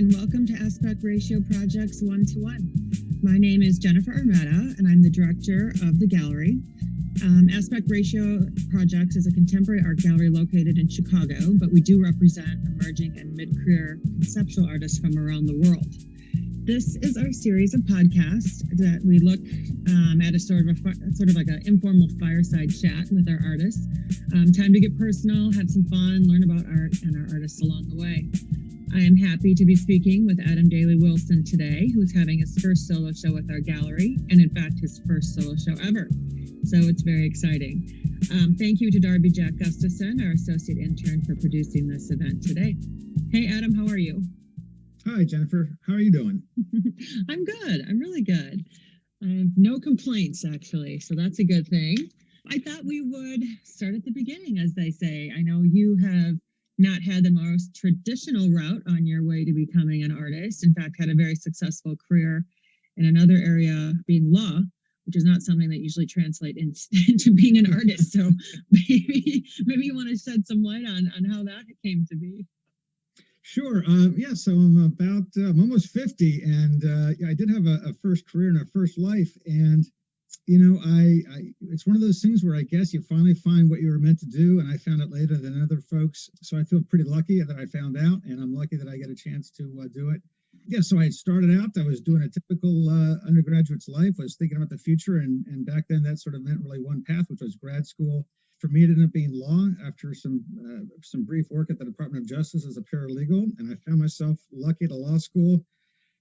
and welcome to Aspect Ratio Project's One-to-One. My name is Jennifer Armetta, and I'm the director of the gallery. Aspect Ratio Projects is a contemporary art gallery located in Chicago, but we do represent emerging and mid-career conceptual artists from around the world. This is our series of podcasts that we look at a sort of like an informal fireside chat with our artists. Time to get personal, have some fun, learn about art and our artists along the way. I am happy to be speaking with Daley Wilson today, who's having his first solo show with our gallery, and in fact, his first solo show ever. So it's very exciting. Thank you to Darby Jack Gustafson, our associate intern, for producing this event today. Hey, Adam, how are you? Hi, Jennifer. How are you doing? I'm good. I'm really good. I have no complaints, actually, so that's a good thing. I thought we would start at the beginning, as they say. I know you have not had the most traditional route on your way to becoming an artist. In fact, had a very successful career in another area, being law, which is not something that usually translates into being an artist. So maybe you want to shed some light on how that came to be. Sure. So I'm almost 50, and I did have a first career and a first life. And, it's one of those things where I guess you finally find what you were meant to do. And I found it later than other folks. So I feel pretty lucky that I found out, and I'm lucky that I get a chance to do it. Yeah, so I started out, I was doing a typical undergraduate's life, was thinking about the future. And back then that sort of meant really one path, which was grad school. For me, it ended up being law after some brief work at the Department of Justice as a paralegal. And I found myself lucky at a law school.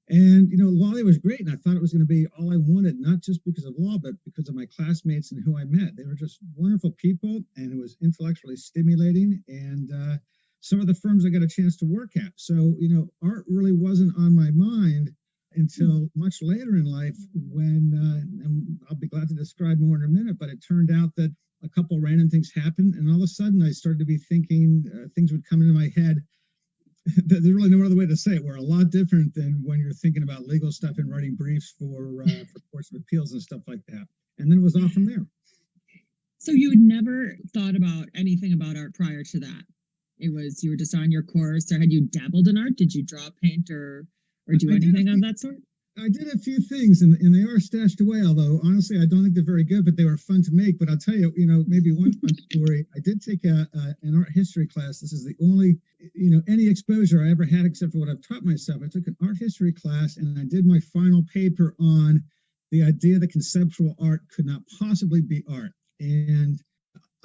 And, law was great. And I thought it was going to be all I wanted, not just because of law, but because of my classmates and who I met. They were just wonderful people, and it was intellectually stimulating. And some of the firms I got a chance to work at. So, art really wasn't on my mind until much later in life when, and I'll be glad to describe more in a minute, but it turned out that a couple random things happened, and all of a sudden I started to be thinking things would come into my head. There's really no other way to say it. We're a lot different than when you're thinking about legal stuff and writing briefs for courts of appeals and stuff like that. And then it was off from there. So you had never thought about anything about art prior to that? You were just on your course, or had you dabbled in art? Did you draw, paint, or do anything of that sort? I did a few things, and they are stashed away, although honestly, I don't think they're very good, but they were fun to make. But I'll tell you, maybe one fun story. I did take an art history class. This is the only, any exposure I ever had except for what I've taught myself. I took an art history class, and I did my final paper on the idea that conceptual art could not possibly be art. And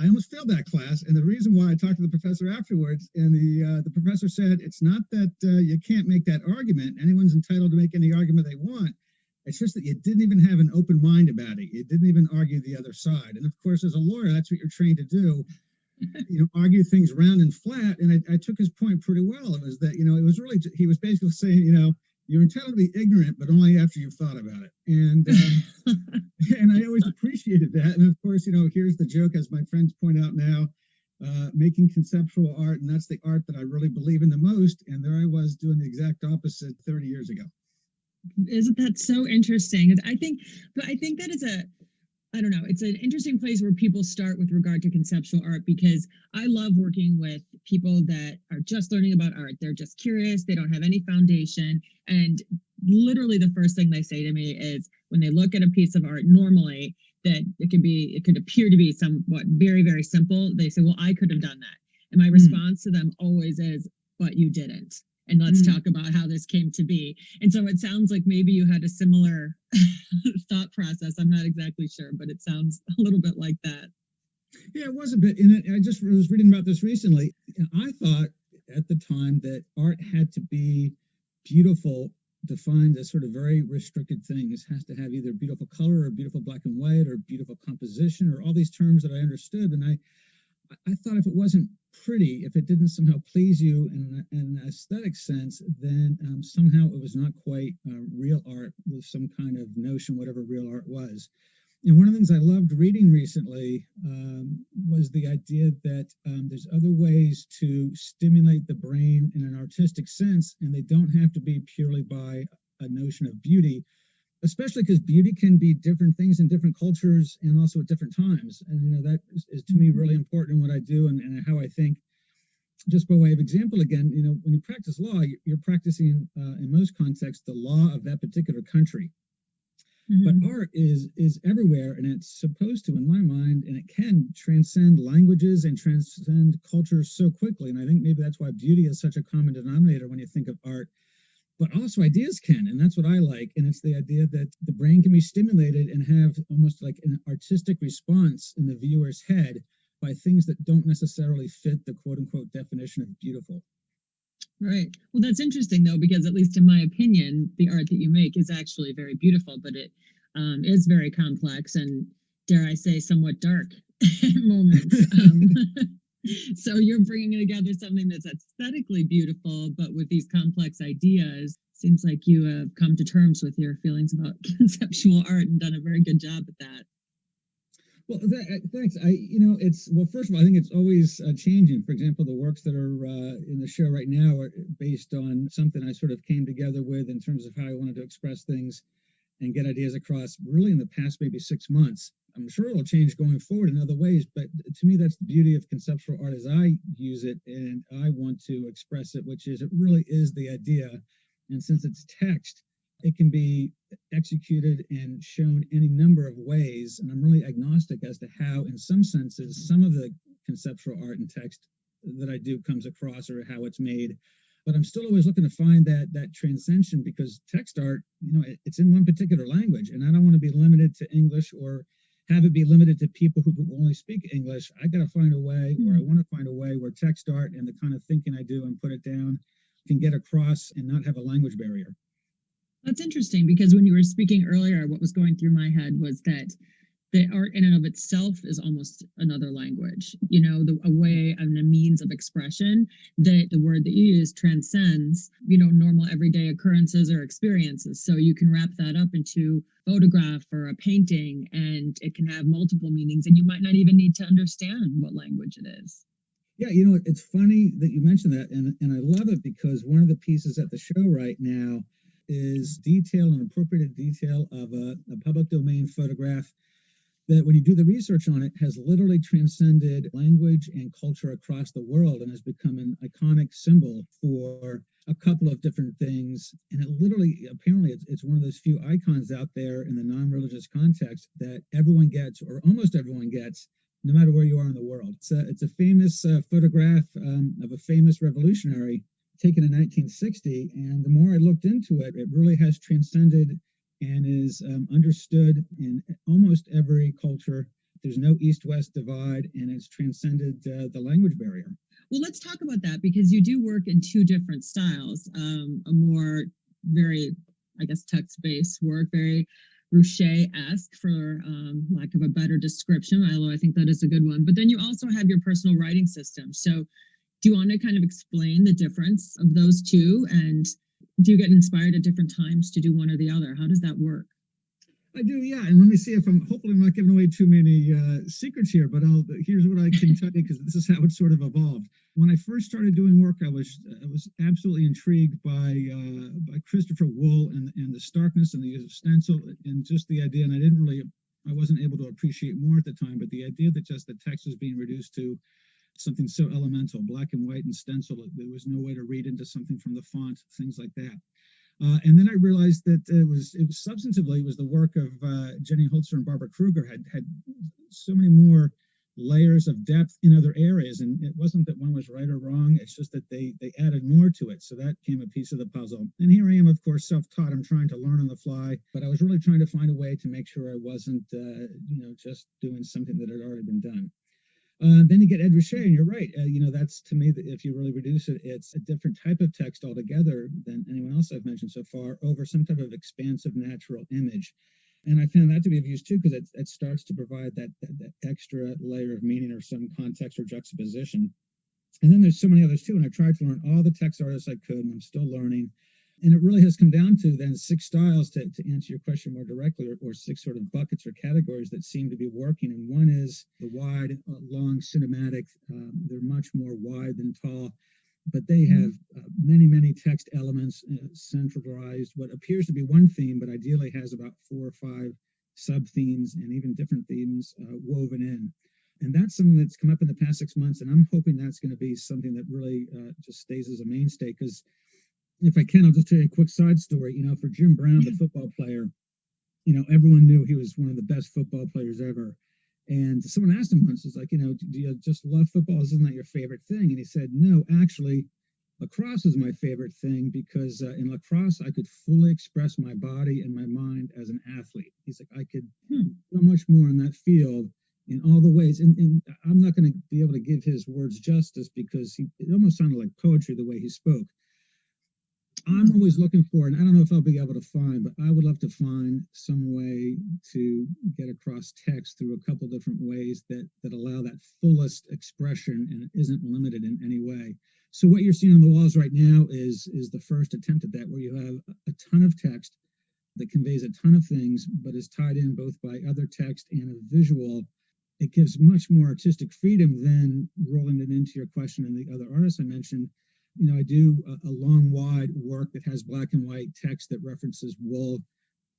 I almost failed that class, and the reason why, I talked to the professor afterwards, and the professor said, it's not that you can't make that argument. Anyone's entitled to make any argument they want. It's just that you didn't even have an open mind about it. You didn't even argue the other side. And of course, as a lawyer, that's what you're trained to do, argue things round and flat. And I took his point pretty well. It was that, it was really, he was basically saying, you're entitled to be ignorant, but only after you've thought about it. And and I always appreciated that. And of course, here's the joke, as my friends point out now, making conceptual art, and that's the art that I really believe in the most. And there I was doing the exact opposite 30 years ago. Isn't that so interesting? I think that is it's an interesting place where people start with regard to conceptual art, because I love working with people that are just learning about art. They're just curious. They don't have any foundation. And literally the first thing they say to me is, when they look at a piece of art, normally that it could appear to be somewhat very, very simple. They say, well, I could have done that. And my response to them always is, but you didn't. And let's talk about how this came to be. And so it sounds like maybe you had a similar thought process. I'm not exactly sure, but it sounds a little bit like that. Yeah, it was a bit. And I just was reading about this recently. I thought at the time that art had to be beautiful, defined as sort of very restricted things. It has to have either beautiful color or beautiful black and white or beautiful composition, or all these terms that I understood. And I thought if it wasn't pretty, if it didn't somehow please you in an aesthetic sense, then somehow it was not quite real art with some kind of notion, whatever real art was. And one of the things I loved reading recently was the idea that there's other ways to stimulate the brain in an artistic sense, and they don't have to be purely by a notion of beauty, especially because beauty can be different things in different cultures and also at different times. And, that is to me really important in what I do and how I think. just by way of example, again, when you practice law, you're practicing in most contexts the law of that particular country. But art is everywhere, and it's supposed to, in my mind, and it can transcend languages and transcend cultures so quickly. And I think maybe that's why beauty is such a common denominator when you think of art. But also ideas can, and that's what I like. And it's the idea that the brain can be stimulated and have almost like an artistic response in the viewer's head by things that don't necessarily fit the quote unquote definition of beautiful. Right. Well, that's interesting, though, because at least in my opinion, the art that you make is actually very beautiful, but it is very complex and, dare I say, somewhat dark at moments. So you're bringing together something that's aesthetically beautiful, but with these complex ideas. Seems like you have come to terms with your feelings about conceptual art and done a very good job at that. Well, thanks. First of all, I think it's always changing. For example, the works that are in the show right now are based on something I sort of came together with in terms of how I wanted to express things and get ideas across really in the past maybe 6 months. I'm sure it'll change going forward in other ways, but to me, that's the beauty of conceptual art as I use it and I want to express it, which is it really is the idea. And since it's text, it can be executed and shown any number of ways. And I'm really agnostic as to how, in some senses, some of the conceptual art and text that I do comes across or how it's made. But I'm still always looking to find that transcension because text art, it's in one particular language. And I don't want to be limited to English or have it be limited to people who only speak English. I got to find a way, or I want to find a way where text art and the kind of thinking I do and put it down can get across and not have a language barrier. That's interesting because when you were speaking earlier, what was going through my head was that the art in and of itself is almost another language, a way and a means of expression that the word that you use transcends, normal everyday occurrences or experiences. So you can wrap that up into a photograph or a painting and it can have multiple meanings and you might not even need to understand what language it is. Yeah, it's funny that you mentioned that. And I love it because one of the pieces at the show right now is detail and appropriate detail of a public domain photograph that when you do the research on it has literally transcended language and culture across the world and has become an iconic symbol for a couple of different things. And it literally, apparently, it's one of those few icons out there in the non-religious context that everyone gets or almost everyone gets, no matter where you are in the world. It's a famous photograph of a famous revolutionary taken in 1960. And the more I looked into it, it really has transcended and is understood in almost every culture. There's no East-West divide, and it's transcended the language barrier. Well, let's talk about that because you do work in two different styles. A more very, text-based work, very Rouchet-esque, for lack of a better description, although I think that is a good one. But then you also have your personal writing system. So do you want to kind of explain the difference of those two? And do you get inspired at different times to do one or the other? How does that work? I do, yeah. And let me see if hopefully I'm not giving away too many secrets here, but here's what I can tell you because this is how it sort of evolved. When I first started doing work, I was absolutely intrigued by Christopher Wool and the starkness and the use of stencil and just the idea. And I wasn't able to appreciate more at the time, but the idea that just the text was being reduced to something so elemental, black and white and stencil, there was no way to read into something from the font, things like that. And then I realized that it was substantively, it was the work of Jenny Holzer and Barbara Kruger had so many more layers of depth in other areas. And it wasn't that one was right or wrong. It's just that they added more to it. So that became a piece of the puzzle. And here I am, of course, self-taught. I'm trying to learn on the fly, but I was really trying to find a way to make sure I wasn't, just doing something that had already been done. Then you get Ed Ruscha, and you're right. That's to me, if you really reduce it, it's a different type of text altogether than anyone else I've mentioned so far over some type of expansive natural image. And I found that to be of use too, because it starts to provide that extra layer of meaning or some context or juxtaposition. And then there's so many others too. And I tried to learn all the text artists I could, and I'm still learning. And it really has come down to then 6 styles to answer your question more directly, or 6 sort of buckets or categories that seem to be working. And one is the wide, long cinematic. They're much more wide than tall, but they have many, many text elements centralized, what appears to be one theme, but ideally has about 4 or 5 sub-themes and even different themes woven in. And that's something that's come up in the past 6 months. And I'm hoping that's going to be something that really just stays as a mainstay. Because if I can, I'll just tell you a quick side story. For Jim Brown, the football player, everyone knew he was one of the best football players ever. And someone asked him once, it's like, do you just love football? Isn't that your favorite thing? And he said, no, actually, lacrosse is my favorite thing because in lacrosse, I could fully express my body and my mind as an athlete. He's like, I could do so much more in that field in all the ways. And I'm not going to be able to give his words justice because it almost sounded like poetry the way he spoke. I'm always looking for, and I don't know if I'll be able to find, but I would love to find some way to get across text through a couple different ways that allow that fullest expression and it isn't limited in any way. So what you're seeing on the walls right now is the first attempt at that, where you have a ton of text that conveys a ton of things, but is tied in both by other text and a visual. It gives much more artistic freedom than rolling it into your question and the other artists I mentioned. I do a long, wide work that has black and white text that references wool,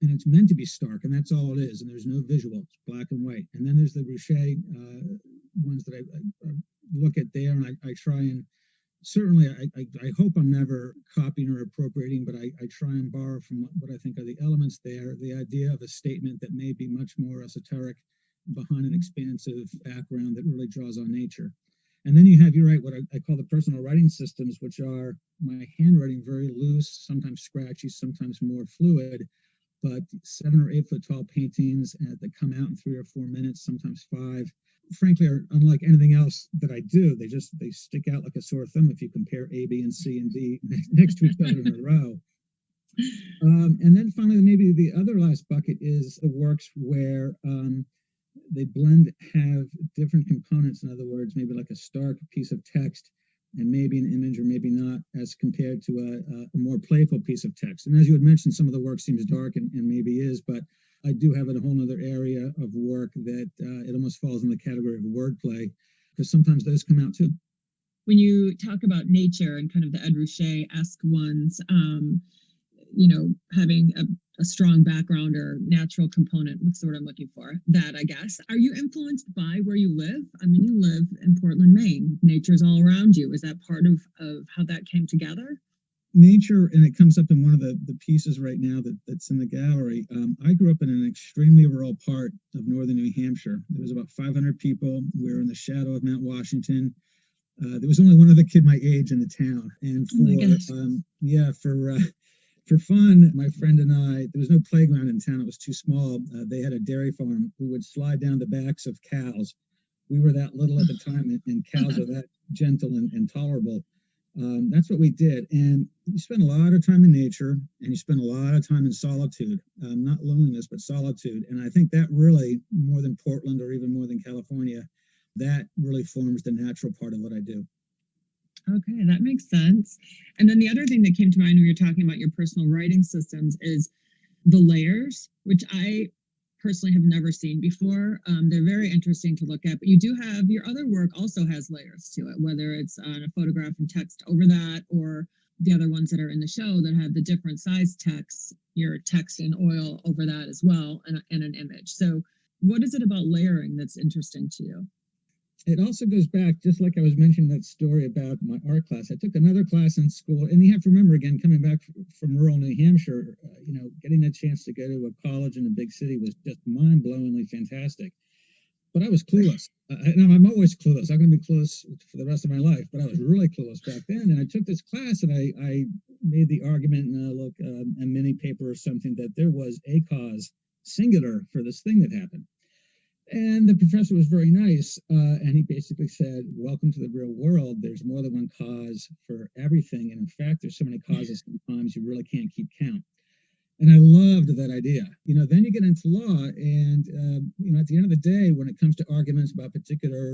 and it's meant to be stark, and that's all it is. And there's no visual; it's black and white. And then there's the Ruche ones that I look at there, and I try and certainly I hope I'm never copying or appropriating, but I try and borrow from what I think are the elements there. The idea of a statement that may be much more esoteric behind an expansive background that really draws on nature. And then you have, you're right, what I call the personal writing systems, which are my handwriting very loose, sometimes scratchy, sometimes more fluid, but 7 or 8 foot tall paintings that come out in 3 or 4 minutes, sometimes 5, frankly, are unlike anything else that I do. They stick out like a sore thumb if you compare A, B, and C and D next to each other in a row. And then finally, maybe the other last bucket is the works where they have different components. In other words, maybe like a stark piece of text and maybe an image or maybe not, as compared to a more playful piece of text. And as you had mentioned, some of the work seems dark and maybe is, but I do have a whole other area of work that it almost falls in the category of wordplay, because sometimes those come out too. When you talk about nature and kind of the Ed Ruscha-esque ones, having a strong background or natural component, what's the word I'm looking for? That, I guess. Are you influenced by where you live? I mean, you live in Portland, Maine. Nature's all around you. Is that part of how that came together? Nature, and it comes up in one of the pieces right now that's in the gallery. I grew up in an extremely rural part of northern New Hampshire. There was about 500 people. We were in the shadow of Mount Washington. There was only one other kid my age in the town. And for fun, my friend and I, there was no playground in town. It was too small. They had a dairy farm. We would slide down the backs of cows. We were that little at the time, and cows are that gentle and tolerable. That's what we did. And you spend a lot of time in nature, and you spend a lot of time in solitude, not loneliness, but solitude. And I think that really, more than Portland or even more than California, that really forms the natural part of what I do. Okay, that makes sense. And then the other thing that came to mind when you're talking about your personal writing systems is the layers, which I personally have never seen before. They're very interesting to look at, but you do have, your other work also has layers to it, whether it's on a photograph and text over that, or the other ones that are in the show that have the different size text, your text in oil over that as well, and an image. So what is it about layering that's interesting to you? It also goes back, just like I was mentioning that story about my art class. I took another class in school, and you have to remember, again, coming back from rural New Hampshire, getting a chance to go to a college in a big city was just mind-blowingly fantastic. But I was clueless. And I'm always clueless. I'm going to be clueless for the rest of my life, but I was really clueless back then. And I took this class, and I made the argument in a mini paper or something that there was a cause, singular, for this thing that happened. And the professor was very nice, and he basically said, welcome to the real world. There's more than one cause for everything. And in fact, there's so many causes sometimes you really can't keep count. And I loved that idea. Then you get into law, and, at the end of the day, when it comes to arguments about particular,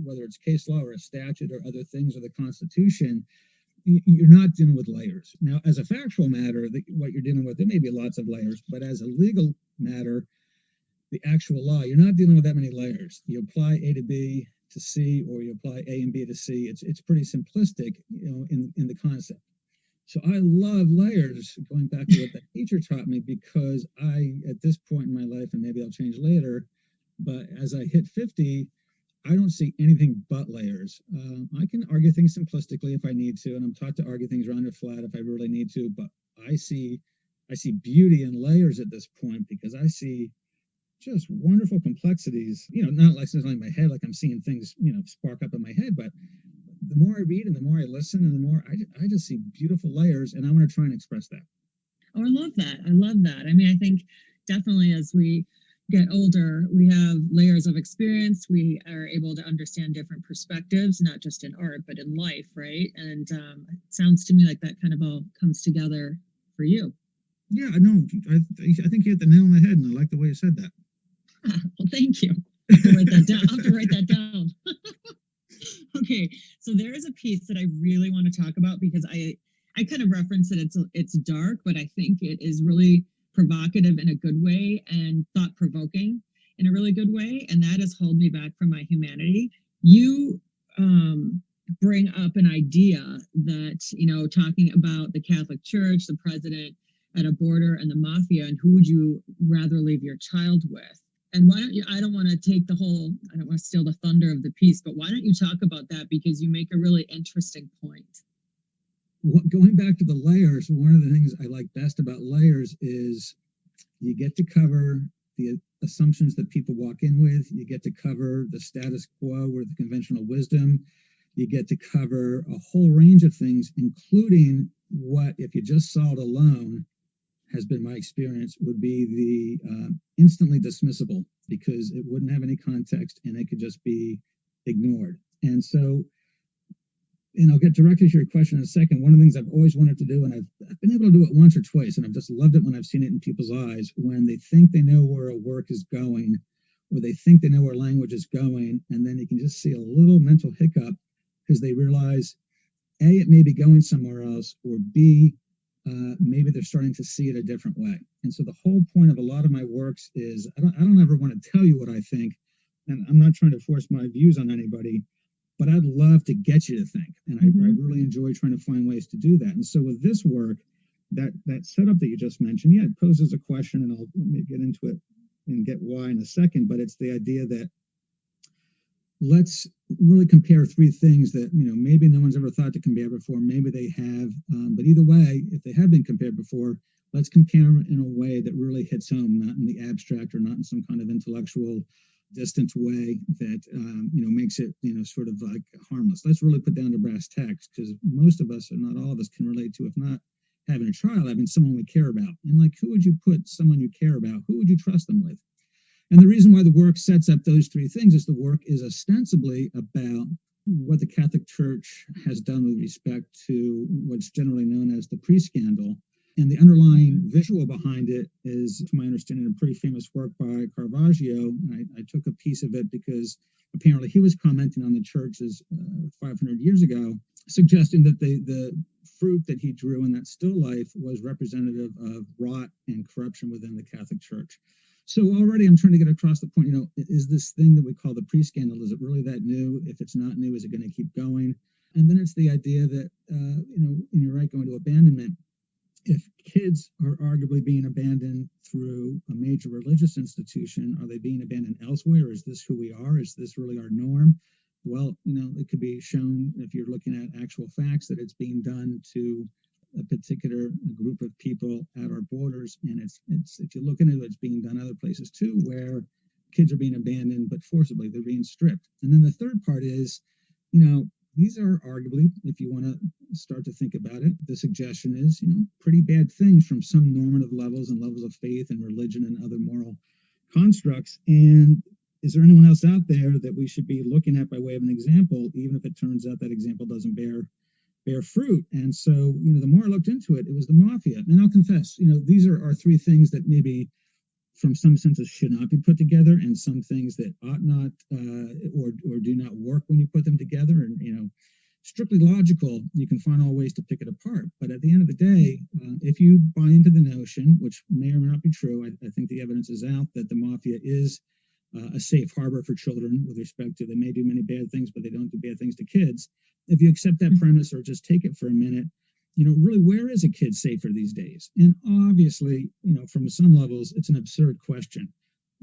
whether it's case law or a statute or other things or the Constitution, you're not dealing with layers. Now, as a factual matter, what you're dealing with, there may be lots of layers, but as a legal matter, the actual law, you're not dealing with that many layers. You apply A to B to C, or you apply A and B to C. It's pretty simplistic, in the concept. So I love layers, going back to what that teacher taught me, because at this point in my life, and maybe I'll change later, but as I hit 50, I don't see anything but layers. I can argue things simplistically if I need to, and I'm taught to argue things round or flat if I really need to. But I see beauty in layers at this point because I see just wonderful complexities. Not like necessarily in my head, like I'm seeing things, spark up in my head. But the more I read and the more I listen and the more I just see beautiful layers, and I want to try and express that. Oh, I love that. I love that. I mean, I think definitely as we get older, we have layers of experience. We are able to understand different perspectives, not just in art, but in life, right? And it sounds to me like that kind of all comes together for you. Yeah, no, I think you hit the nail on the head, and I like the way you said that. Well, thank you. I'll have to write that down. I'll have to write that down. Okay, so there is a piece that I really want to talk about because I kind of referenced that it's dark, but I think it is really provocative in a good way and thought-provoking in a really good way, and that is Hold Me Back from My Humanity. You bring up an idea that, talking about the Catholic Church, the president at a border, and the mafia, and who would you rather leave your child with? And why don't you, I don't want to steal the thunder of the piece, but why don't you talk about that? Because you make a really interesting point. Going back to the layers, one of the things I like best about layers is you get to cover the assumptions that people walk in with. You get to cover the status quo or the conventional wisdom. You get to cover a whole range of things, including what, if you just saw it alone, has been my experience, would be the instantly dismissible because it wouldn't have any context and it could just be ignored. And so, and I'll get directly to your question in a second. One of the things I've always wanted to do, and I've been able to do it once or twice, and I've just loved it when I've seen it in people's eyes, when they think they know where a work is going, or they think they know where language is going, and then you can just see a little mental hiccup because they realize, A, it may be going somewhere else, or B, maybe they're starting to see it a different way. And so the whole point of a lot of my works is I don't ever want to tell you what I think, and I'm not trying to force my views on anybody, but I'd love to get you to think. And I really enjoy trying to find ways to do that. And so with this work, that setup that you just mentioned, yeah, it poses a question, and I'll maybe get into it and get why in a second, but it's the idea that let's really compare three things that, maybe no one's ever thought to compare before. Maybe they have, but either way, if they have been compared before, let's compare them in a way that really hits home, not in the abstract or not in some kind of intellectual, distant way that, makes it, sort of like harmless. Let's really put down to brass tacks, because most of us, or not all of us, can relate to, if not having a child, having someone we care about. And like, who would you put someone you care about? Who would you trust them with? And the reason why the work sets up those three things is the work is ostensibly about what the Catholic Church has done with respect to what's generally known as the pre-scandal. And the underlying visual behind it is, to my understanding, a pretty famous work by Caravaggio. And I took a piece of it because apparently he was commenting on the churches 500 years ago, suggesting that the fruit that he drew in that still life was representative of rot and corruption within the Catholic Church. So already I'm trying to get across the point, is this thing that we call the pre-scandal, is it really that new? If it's not new, is it going to keep going? And then it's the idea that, and you're right, going to abandonment. If kids are arguably being abandoned through a major religious institution, are they being abandoned elsewhere? Is this who we are? Is this really our norm? Well, it could be shown, if you're looking at actual facts, that it's being done to a particular group of people at our borders. And it's if you look into it, it's being done other places too, where kids are being abandoned, but forcibly they're being stripped. And then the third part is, these are arguably, if you want to start to think about it, the suggestion is, pretty bad things from some normative levels and levels of faith and religion and other moral constructs. And is there anyone else out there that we should be looking at by way of an example, even if it turns out that example doesn't bear fruit? And so, the more I looked into it, it was the mafia. And I'll confess, these are three things that maybe from some senses should not be put together, and some things that ought not or do not work when you put them together. And, strictly logical, you can find all ways to pick it apart. But at the end of the day, if you buy into the notion, which may or may not be true, I think the evidence is out that the mafia is a safe harbor for children with respect to, they may do many bad things, but they don't do bad things to kids. If you accept that premise or just take it for a minute, really, where is a kid safer these days? And obviously, from some levels, it's an absurd question.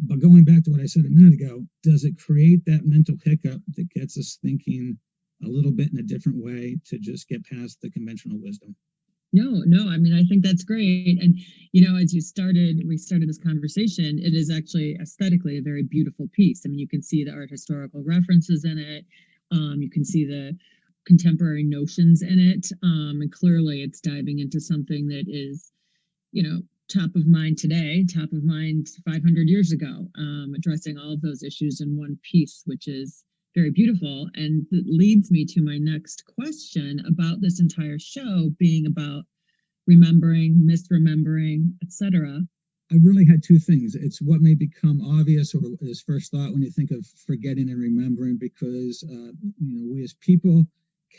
But going back to what I said a minute ago, does it create that mental hiccup that gets us thinking a little bit in a different way to just get past the conventional wisdom? No. I mean, I think that's great. And, as we started this conversation, it is actually aesthetically a very beautiful piece. I mean, you can see the art historical references in it. You can see the contemporary notions in it. And clearly it's diving into something that is, top of mind today, top of mind 500 years ago, addressing all of those issues in one piece, which is very beautiful. And that leads me to my next question about this entire show being about remembering, misremembering, etc. I really had two things. It's what may become obvious or is first thought when you think of forgetting and remembering, because we as people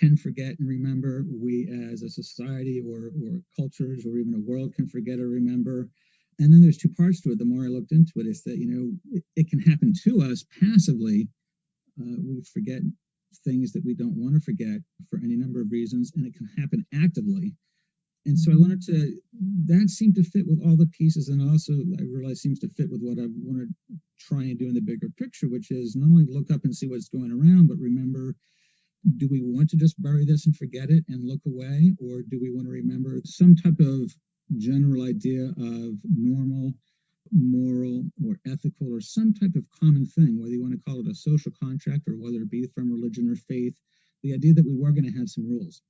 can forget and remember. We as a society or cultures or even a world can forget or remember. And then there's two parts to it. The more I looked into it, is that it can happen to us passively. We forget things that we don't want to forget for any number of reasons, and it can happen actively. And so I wanted to, that seemed to fit with all the pieces. And also I realized seems to fit with what I want to try and do in the bigger picture, which is not only look up and see what's going around, but remember, do we want to just bury this and forget it and look away? Or do we want to remember some type of general idea of normal, moral, or ethical, or some type of common thing, whether you want to call it a social contract or whether it be from religion or faith, the idea that we were going to have some rules.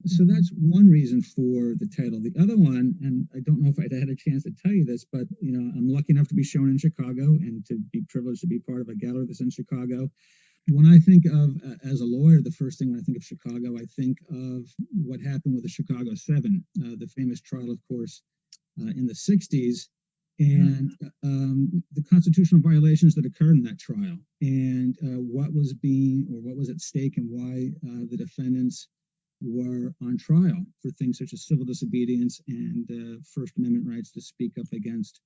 So that's one reason for the title. The other one, and I don't know if I'd had a chance to tell you this, but I'm lucky enough to be shown in Chicago and to be privileged to be part of a gallery that's in Chicago. When I think of, as a lawyer, the first thing when I think of Chicago, I think of what happened with the Chicago 7, the famous trial, of course, in the 60s, and the constitutional violations that occurred in that trial, and what was at stake, and why the defendants were on trial for things such as civil disobedience and First Amendment rights to speak up against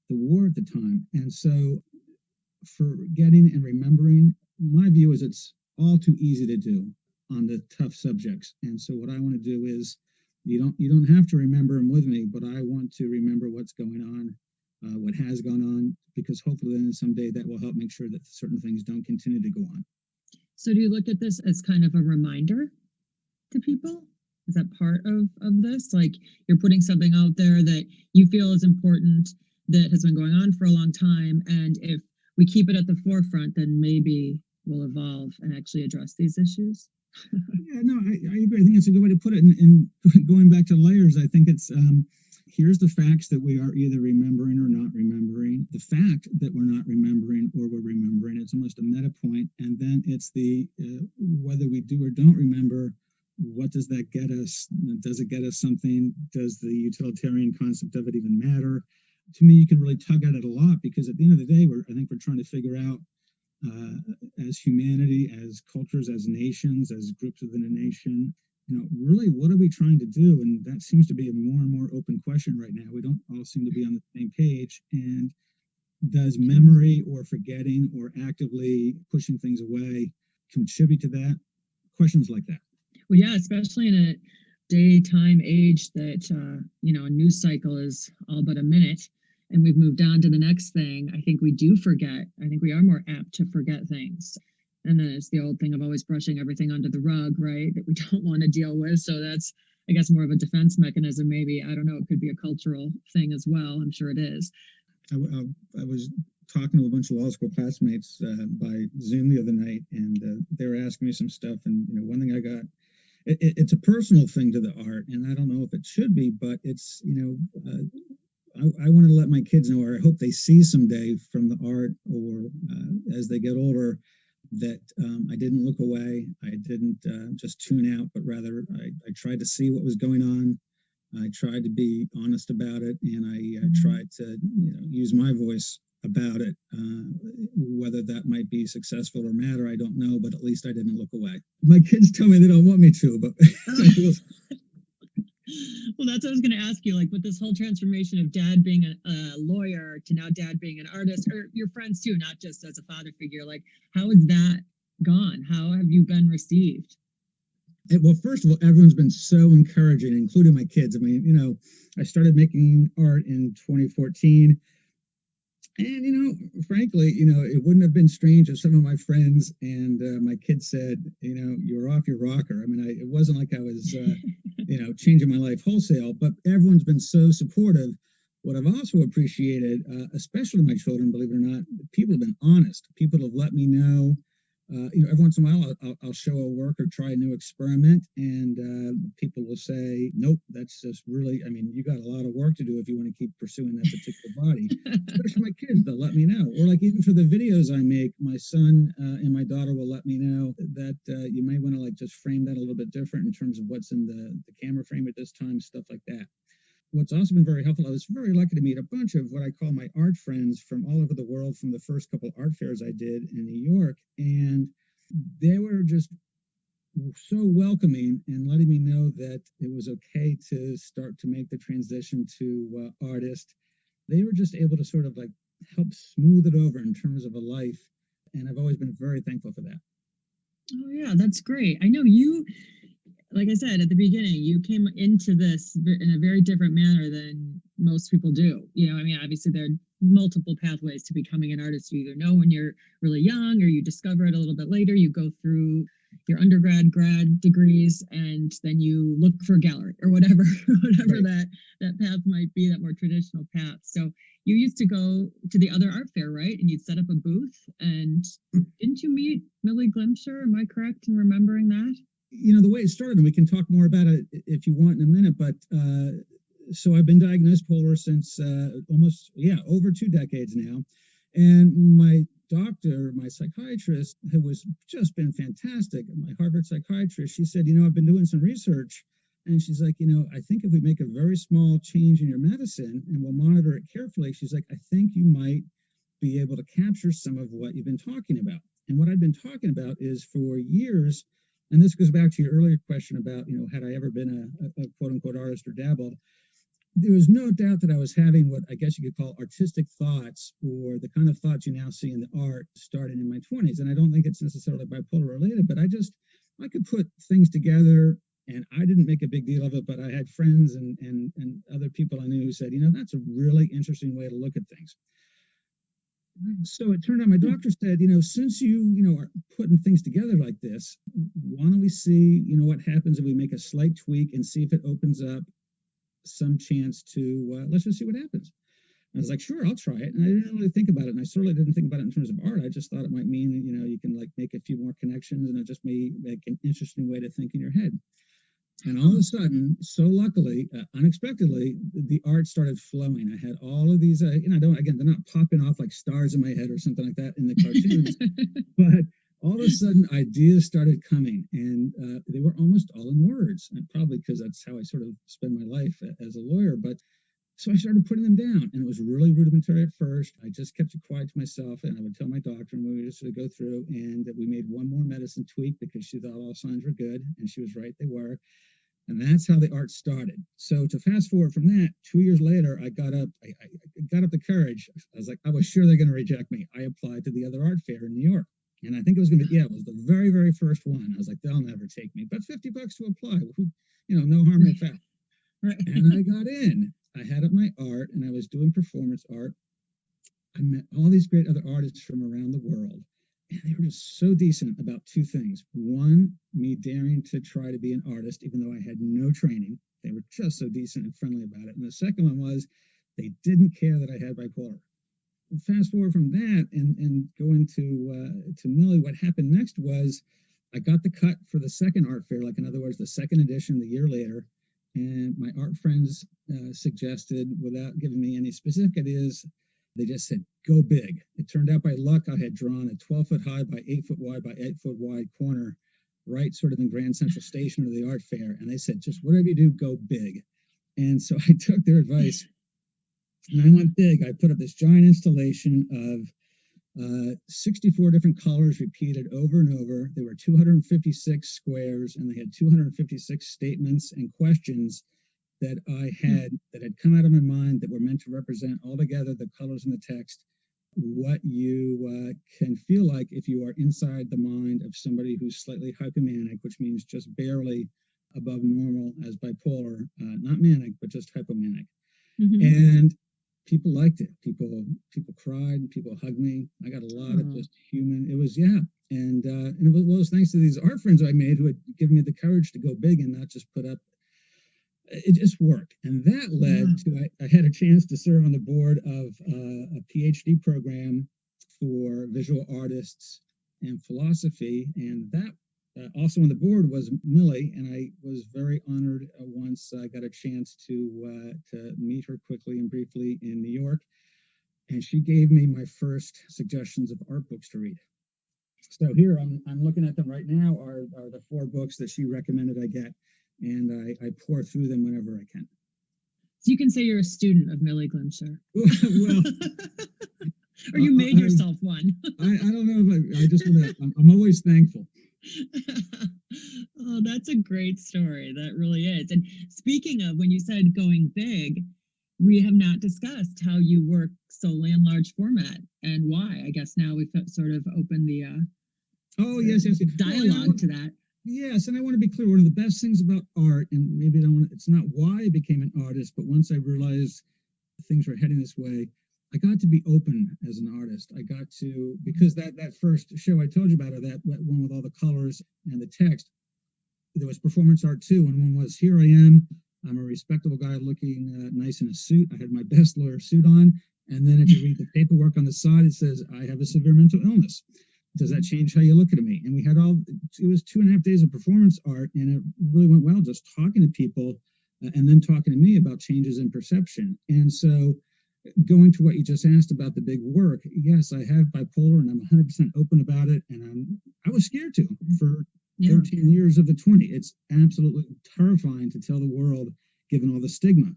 the war at the time. And so forgetting and remembering, my view is it's all too easy to do on the tough subjects. And so what I want to do is, you don't have to remember them with me, but I want to remember what's going on, what has gone on, because hopefully then someday that will help make sure that certain things don't continue to go on. So do you look at this as kind of a reminder to people? Is that part of this? Like, you're putting something out there that you feel is important, that has been going on for a long time, and if we keep it at the forefront, then maybe we'll evolve and actually address these issues. Yeah, no, I agree. I think it's a good way to put it. And going back to layers, I think it's here's the facts that we are either remembering or not remembering. The fact that we're not remembering or we're remembering, it's almost a meta point. And then it's the whether we do or don't remember, what does that get us? Does it get us something? Does the utilitarian concept of it even matter? To me, you can really tug at it a lot, because at the end of the day, I think we're trying to figure out, as humanity, as cultures, as nations, as groups within a nation, really, what are we trying to do? And that seems to be a more and more open question right now. We don't all seem to be on the same page. And does memory or forgetting or actively pushing things away contribute to that? Questions like that. Well, yeah, especially in a daytime age that, a news cycle is all but a minute, and we've moved on to the next thing. I think we do forget. I think we are more apt to forget things. And then it's the old thing of always brushing everything under the rug, right? That we don't want to deal with. So that's, I guess, more of a defense mechanism. Maybe, I don't know, it could be a cultural thing as well. I'm sure it is. I was talking to a bunch of law school classmates by Zoom the other night, and they were asking me some stuff. And one thing I got, it's a personal thing to the art, and I don't know if it should be, but it's I want to let my kids know, or I hope they see someday from the art, or as they get older, that I didn't look away. I didn't just tune out, but rather I tried to see what was going on. I tried to be honest about it, and I tried to use my voice about it. Whether that might be successful or matter, I don't know, but at least I didn't look away. My kids tell me they don't want me to, but well, that's what I was going to ask you, like with this whole transformation of dad being a lawyer to now dad being an artist, or your friends too, not just as a father figure, like how has that gone? How have you been received? Well, first of all, everyone's been so encouraging, including my kids. I mean, I started making art in 2014, And, frankly, it wouldn't have been strange if some of my friends and my kids said, you're off your rocker. I mean, it wasn't like I was, changing my life wholesale, but everyone's been so supportive. What I've also appreciated, especially my children, believe it or not, people have been honest. People have let me know. Every once in a while, I'll show a work or try a new experiment, and people will say, "Nope, that's just really. I mean, you got a lot of work to do if you want to keep pursuing that particular body." Especially my kids, they'll let me know. Or like even for the videos I make, my son and my daughter will let me know that you may want to like just frame that a little bit different in terms of what's in the camera frame at this time, stuff like that. What's also been very helpful, I was very lucky to meet a bunch of what I call my art friends from all over the world from the first couple art fairs I did in New York. And they were just so welcoming and letting me know that it was okay to start to make the transition to artist. They were just able to sort of like help smooth it over in terms of a life. And I've always been very thankful for that. Oh, yeah, that's great. I know you, like I said at the beginning, you came into this in a very different manner than most people do. I mean, obviously there are multiple pathways to becoming an artist. You either know when you're really young or you discover it a little bit later. You go through your undergrad, grad degrees, and then you look for a gallery or whatever, whatever Right. that path might be, that more traditional path. So you used to go to the other art fair, right? And you'd set up a booth. And didn't you meet Millie Glimsher? Am I correct in remembering that? The way it started, and we can talk more about it if you want in a minute, but so I've been diagnosed polar since over 2 decades now. And my doctor, my psychiatrist, who was just been fantastic, my Harvard psychiatrist, she said, I've been doing some research. And she's like, I think if we make a very small change in your medicine and we'll monitor it carefully, she's like, I think you might be able to capture some of what you've been talking about. And what I've been talking about is for years, and this goes back to your earlier question about, had I ever been a quote unquote artist or dabbled? There was no doubt that I was having what I guess you could call artistic thoughts, or the kind of thoughts you now see in the art starting in my 20s. And I don't think it's necessarily bipolar related, but I could put things together, and I didn't make a big deal of it, but I had friends and other people I knew who said, that's a really interesting way to look at things. So it turned out my doctor said, since you are putting things together like this, why don't we see, what happens if we make a slight tweak and see if it opens up some chance to, let's just see what happens. I was like, sure, I'll try it. And I didn't really think about it. And I certainly didn't think about it in terms of art. I just thought it might mean that, you can like make a few more connections, and it just may make an interesting way to think in your head. And all of a sudden, so luckily, unexpectedly, the art started flowing. I had all of these, they're not popping off like stars in my head or something like that in the cartoons, but all of a sudden ideas started coming, and they were almost all in words, and probably because that's how I sort of spend my life as a lawyer. But so I started putting them down, and it was really rudimentary at first. I just kept it quiet to myself, and I would tell my doctor, and we would just sort of go through, and we made one more medicine tweak because she thought all signs were good, and she was right, they were. And that's how the art started. So to fast forward from that, 2 years later, I got up the courage. I was sure they're going to reject me. I applied to the other art fair in New York. And I think it was going to be, it was the very, very first one. I was like, they'll never take me. But $50 to apply, no harm, no foul. Right. And I got in. I had up my art, and I was doing performance art. I met all these great other artists from around the world. And they were just so decent about two things. One, me daring to try to be an artist, even though I had no training. They were just so decent and friendly about it. And the second one was they didn't care that I had bipolar. Fast forward from that and going to Millie, what happened next was I got the cut for the second art fair, like in other words, the second edition the year later. And my art friends suggested, without giving me any specific ideas, they just said, go big. It turned out by luck, I had drawn a 12-foot high by 8-foot wide by 8-foot wide corner, right sort of in Grand Central Station of the art fair. And they said, just whatever you do, go big. And so I took their advice, and I went big. I put up this giant installation of 64 different colors repeated over and over. There were 256 squares, and they had 256 statements and questions that had come out of my mind that were meant to represent altogether the colors in the text, what you can feel like if you are inside the mind of somebody who's slightly hypomanic, which means just barely above normal as bipolar, not manic, but just hypomanic. Mm-hmm. And people liked it. People cried, people hugged me. I got a lot of just human. It was, yeah. And it was thanks to these art friends I made who had given me the courage to go big and not just put up. It just worked. And that led to, I had a chance to serve on the board of a PhD program for visual artists and philosophy. And that also on the board was Millie. And I was very honored once I got a chance to meet her quickly and briefly in New York. And she gave me my first suggestions of art books to read. So here I'm looking at them right now are the 4 books that she recommended I get. And I pour through them whenever I can. So you can say you're a student of Millie Glimcher. Well, or you made yourself one. I don't know if I just want to, I'm always thankful. Oh, that's a great story. That really is. And speaking of, when you said going big, we have not discussed how you work solely in large format and why. I guess now we've sort of opened the yes. dialogue to that. Yes, and I want to be clear. One of the best things about art, and maybe it's not why I became an artist, but once I realized things were heading this way, I got to be open as an artist. I got to, because that first show I told you about, or that one with all the colors and the text, there was performance art too, and one was, here I am, I'm a respectable guy looking nice in a suit. I had my best lawyer suit on, and then if you read the paperwork on the side, it says, I have a severe mental illness. Does that change how you look at me? And we had it was 2.5 days of performance art, and it really went well just talking to people and then talking to me about changes in perception. And so going to what you just asked about the big work, yes, I have bipolar and I'm 100% open about it. And I was scared to for 13 years of the 20. It's absolutely terrifying to tell the world, given all the stigma.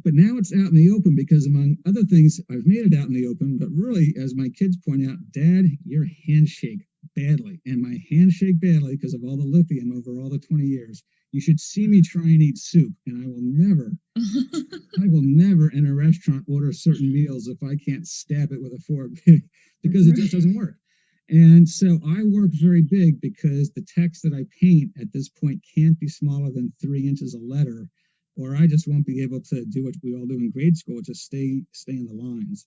But now it's out in the open because, among other things, I've made it out in the open. But really, as my kids point out, Dad, your handshake badly. And my handshake badly because of all the lithium over all the 20 years. You should see me try and eat soup. And I will never in a restaurant order certain meals if I can't stab it with a fork because it just doesn't work. And so I work very big because the text that I paint at this point can't be smaller than 3 inches a letter, or I just won't be able to do what we all do in grade school, which is stay in the lines.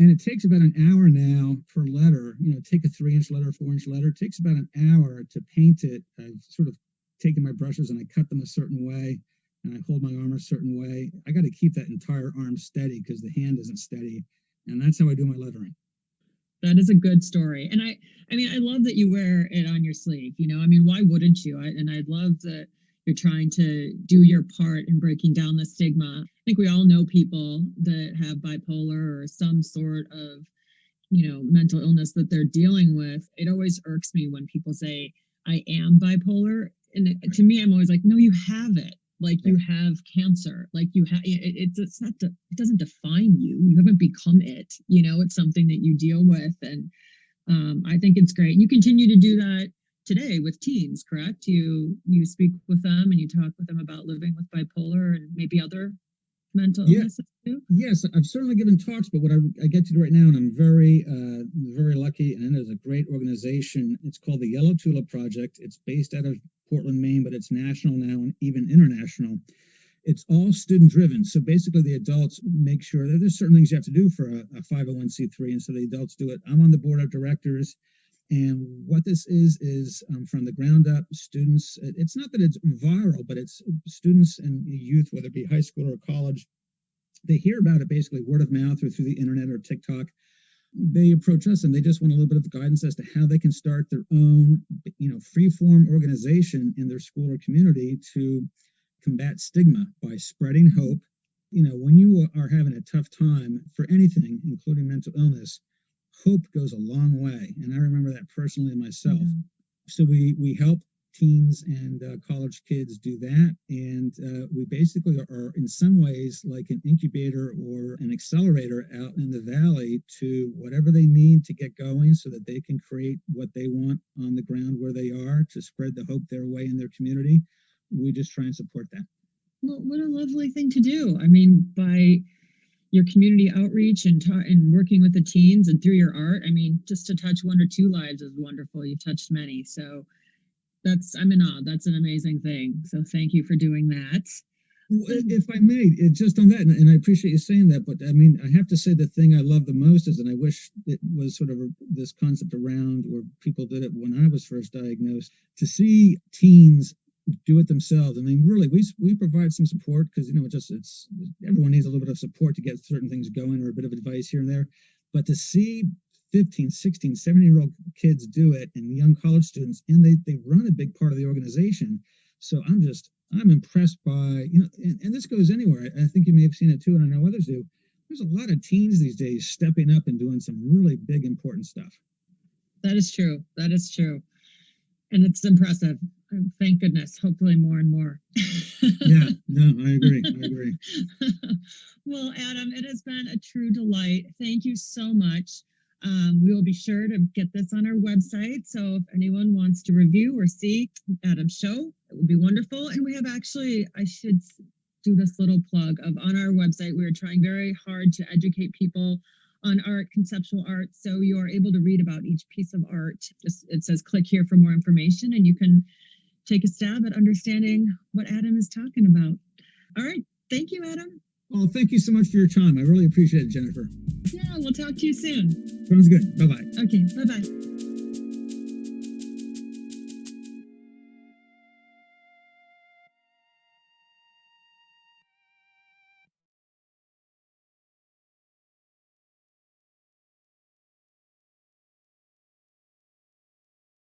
And it takes about an hour now per letter. Take a 3-inch letter, 4-inch letter. It takes about an hour to paint it. I've sort of taken my brushes and I cut them a certain way, and I hold my arm a certain way. I got to keep that entire arm steady because the hand isn't steady, and that's how I do my lettering. That is a good story. And I mean, I love that you wear it on your sleeve. Why wouldn't you? I love that you're trying to do your part in breaking down the stigma. I think we all know people that have bipolar or some sort of, mental illness that they're dealing with. It always irks me when people say, I am bipolar. And to me, I'm always like, no, you have it. Like you have cancer. Like you have, it doesn't define you. You haven't become it. It's something that you deal with. And I think it's great. You continue to do that today with teens, correct? You speak with them and you talk with them about living with bipolar and maybe other mental illnesses too? Yes, I've certainly given talks, but what I get to do right now, and I'm very, very lucky, and it is a great organization. It's called the Yellow Tulip Project. It's based out of Portland, Maine, but it's national now and even international. It's all student driven. So basically the adults make sure that there's certain things you have to do for a 501c3. And so the adults do it. I'm on the board of directors. And what this is from the ground up, students, it's not that it's viral, but it's students and youth, whether it be high school or college, they hear about it basically word of mouth or through the internet or TikTok. They approach us and they just want a little bit of guidance as to how they can start their own, free-form organization in their school or community to combat stigma by spreading hope. When you are having a tough time for anything, including mental illness, hope goes a long way. And I remember that personally myself. Mm-hmm. So we help teens and college kids do that. And we basically are in some ways like an incubator or an accelerator out in the valley to whatever they need to get going so that they can create what they want on the ground where they are to spread the hope their way in their community. We just try and support that. Well, what a lovely thing to do. I mean, by your community outreach and working with the teens and through your art, I mean, just to touch one or two lives is wonderful. You've touched many. So I'm in awe. That's an amazing thing. So thank you for doing that. If I may, just on that, and I appreciate you saying that, but I mean, I have to say the thing I love the most is, and I wish it was sort of this concept around, or people did it when I was first diagnosed, to see teens do it themselves. I mean, really, we provide some support because, it's everyone needs a little bit of support to get certain things going, or a bit of advice here and there. But to see 15, 16, 17-year-old kids do it, and young college students, and they run a big part of the organization. So I'm impressed by, and this goes anywhere. I think you may have seen it too, and I know others do. There's a lot of teens these days stepping up and doing some really big, important stuff. That is true. That is true. And it's impressive. Thank goodness. Hopefully more and more. Yeah, no, I agree. Well, Adam, it has been a true delight. Thank you so much. We will be sure to get this on our website. So if anyone wants to review or see Adam's show, it would be wonderful. And we have actually, I should do this little plug of on our website, we are trying very hard to educate people on art, conceptual art. So you are able to read about each piece of art. It says click here for more information, and you can take a stab at understanding what Adam is talking about. All right. Thank you, Adam. Well, thank you so much for your time. I really appreciate it, Jennifer. Yeah, we'll talk to you soon. Sounds good. Bye-bye. Okay, bye-bye.